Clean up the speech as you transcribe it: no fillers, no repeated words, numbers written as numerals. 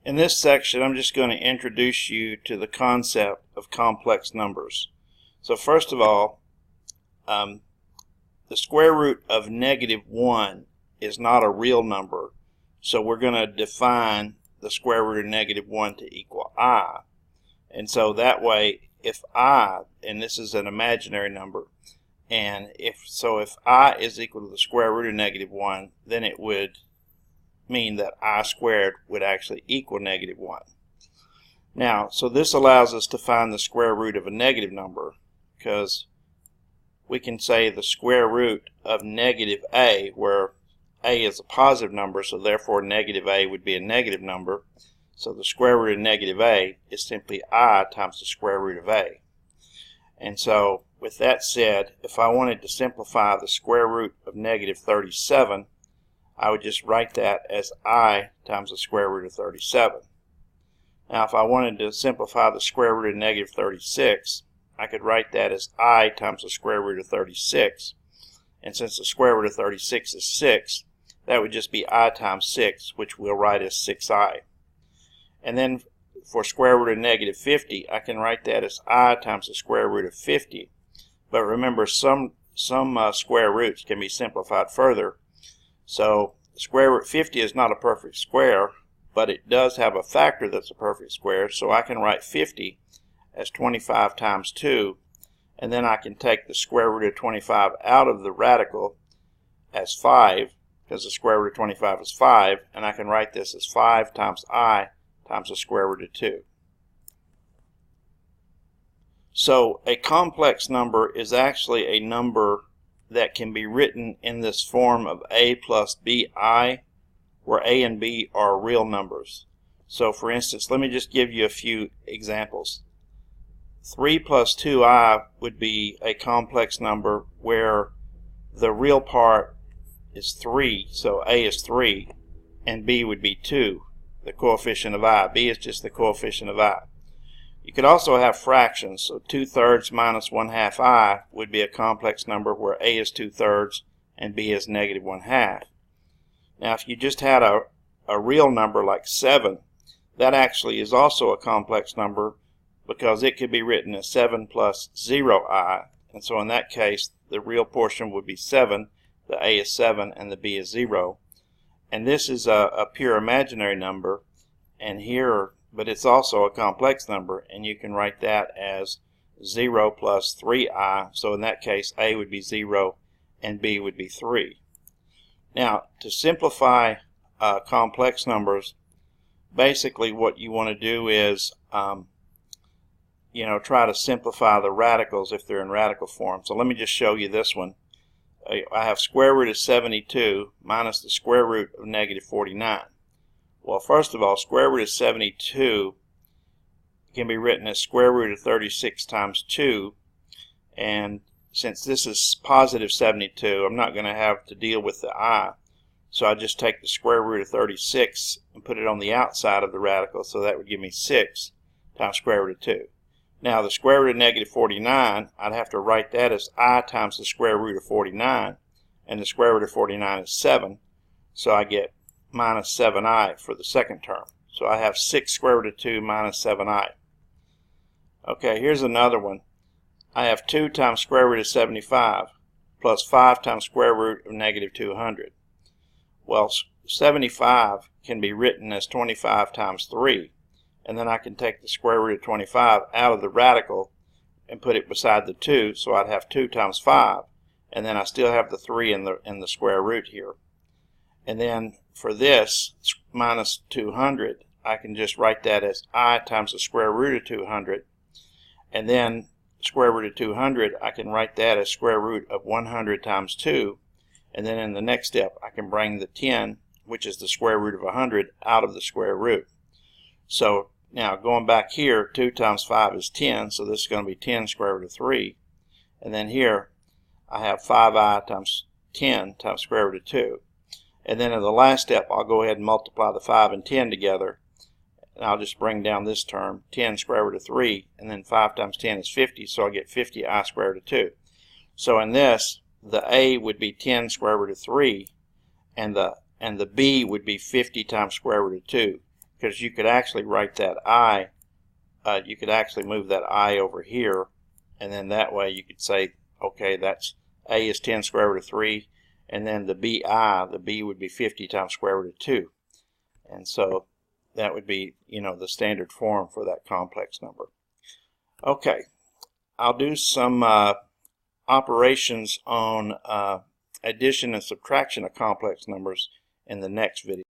In this section, I'm just going to introduce you to the concept of complex numbers. So first of all, the square root of -1 is not a real number. So we're going to define the square root of -1 to equal I. And so that way, if I, and this is an imaginary number, and if I is equal to the square root of -1, then it would mean that I squared would actually equal -1. Now, so this allows us to find the square root of a negative number, because we can say the square root of -a, where a is a positive number, so therefore -a would be a negative number. So the square root of -a is simply I times the square root of a. And so with that said, if I wanted to simplify the square root of -37, I would just write that as I times the square root of 37. Now if I wanted to simplify the square root of -36, I could write that as I times the square root of 36. And since the square root of 36 is 6, that would just be I times 6, which we'll write as 6I. And then for square root of -50, I can write that as I times the square root of 50. But remember, some square roots can be simplified further. So square root 50 is not a perfect square, but it does have a factor that's a perfect square. So I can write 50 as 25 times 2, and then I can take the square root of 25 out of the radical as 5, because the square root of 25 is 5, and I can write this as 5 times I times the square root of 2. So a complex number is actually a number that can be written in this form of a plus bi, where a and b are real numbers. So for instance, let me just give you a few examples. 3 plus 2i would be a complex number where the real part is 3, so a is 3, and b would be 2, the coefficient of I. b is just the coefficient of I. You could also have fractions, so 2/3 minus 1/2 I would be a complex number where a is 2/3 and b is -1/2. Now if you just had a real number like 7, that actually is also a complex number, because it could be written as 7 plus 0i, and so in that case the real portion would be 7, the a is 7 and the b is 0. And this is a pure imaginary number, and here, but it's also a complex number, and you can write that as 0 plus 3i, so in that case a would be 0 and b would be 3. Now to simplify complex numbers, basically what you want to do is try to simplify the radicals if they're in radical form. So let me just show you this one. I have square root of 72 minus the square root of -49. Well, first of all, square root of 72 can be written as square root of 36 times 2, and since this is positive 72, I'm not going to have to deal with the I, so I just take the square root of 36 and put it on the outside of the radical, so that would give me 6 times square root of 2. Now the square root of -49, I'd have to write that as I times the square root of 49, and the square root of 49 is 7, so I get minus 7i for the second term. So I have 6 square root of 2 minus 7i. Okay, here's another one. I have 2 times square root of 75 plus 5 times square root of -200. Well, 75 can be written as 25 times 3, and then I can take the square root of 25 out of the radical and put it beside the 2, so I'd have 2 times 5, and then I still have the 3 in the square root here. And then for this, minus 200, I can just write that as I times the square root of 200, and then square root of 200, I can write that as square root of 100 times 2, and then in the next step I can bring the 10, which is the square root of 100, out of the square root. So now going back here, 2 times 5 is 10, so this is going to be 10 square root of 3, and then here I have 5i times 10 times square root of 2. And then in the last step, I'll go ahead and multiply the 5 and 10 together, and I'll just bring down this term, 10 square root of 3, and then 5 times 10 is 50, so I get 50i square root of 2. So in this, the a would be 10 square root of 3, and the b would be 50 times square root of 2. because you could actually write that I, you could actually move that I over here, and then that way you could say, okay, that's A is 10 square root of 3, and then the B would be 50 times square root of 2. And so that would be, you know, the standard form for that complex number. Okay, I'll do some operations on addition and subtraction of complex numbers in the next video.